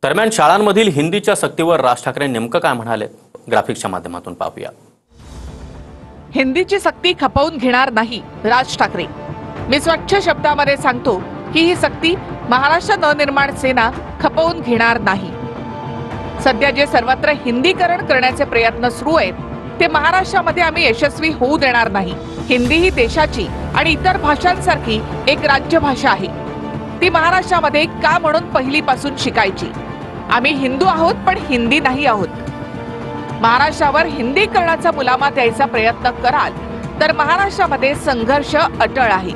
दरम्यान शाळांमधील हिंदीच्या सक्तीवर राज ठाकरे नेमकं काय म्हणाले, ग्राफिक्सच्या माध्यमातून पाहूया। हिंदीची सक्ती खपवून घेणार नाही राज ठाकरे। मी स्वच्छ शब्दामध्ये सांगतो की ही सक्ती महाराष्ट्र नवनिर्माण सेना खपवून घेणार नाही। सध्या जे सर्वत्र हिंदीकरण करण्याचे प्रयत्न सुरू आहेत ते महाराष्ट्रामध्ये आम्ही यशस्वी होऊ देणार नाही। हिंदी ही देशाची आणि इतर भाषांसारखी एक राज्यभाषा आहे। ती महाराष्ट्रामध्ये का म्हणून पहिलीपासून शिकायची। आम्ही हिंदू आहोत पण हिंदी नाही आहोत। महाराष्ट्रावर हिंदीकरणाचा मुलामा द्यायचा प्रयत्न कराल तर महाराष्ट्रामध्ये संघर्ष अटळ आहे।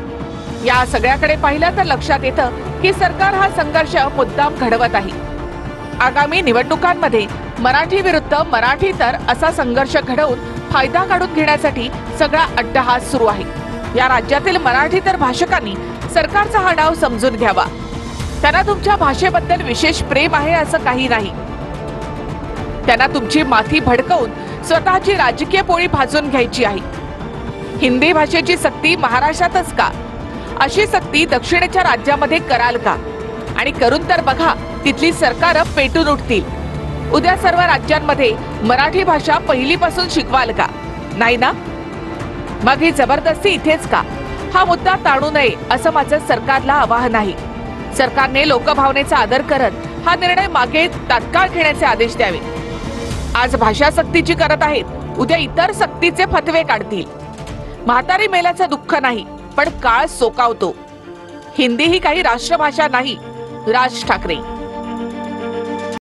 या सगळ्याकडे पाहिलं तर लक्षात येतं की सरकार हा संघर्ष मुद्दाम घडवत आहे। आगामी निवडणुकांमध्ये मराठी विरुद्ध मराठीतर असा संघर्ष घडवून फायदा काढून घेण्यासाठी सगळा अट्टहास सुरू आहे। या राज्यातील मराठीतर भाषकांनी सरकारचा हा डाव समजून घ्यावा। त्यांना तुमच्या भाषेबद्दल विशेष प्रेम आहे असं काही नाही। त्यांना तुमची माथी भडकवून स्वतःची राजकीय पोळी भाजून घ्यायची आहे। हिंदी भाषेची सक्ती महाराष्ट्रातच का? अशी सक्ती दक्षिणेच्या राज्यामध्ये कराल का? आणि करून तर बघा, तिथली सरकार पेटून उठतील। उद्या सर्व राज्यांमध्ये मराठी भाषा पहिलीपासून शिकवाल का? नाही ना? मग ही जबरदस्ती इथेच का? हा मुद्दा ताणू नये असं माझं सरकारला आवाहन आहे। सरकारने लोकभावनेचा आदर करत हा निर्णय मागे तात्काळ घेण्याचे आदेश द्यावे। आज भाषा सक्तीची करत आहेत, उद्या इतर सक्तीचे फतवे काढतील। म्हातारी मेल्याचं दुःख नाही पण काळ सोकावतो। हिंदी ही काही राष्ट्रभाषा नाही। राज ठाकरे।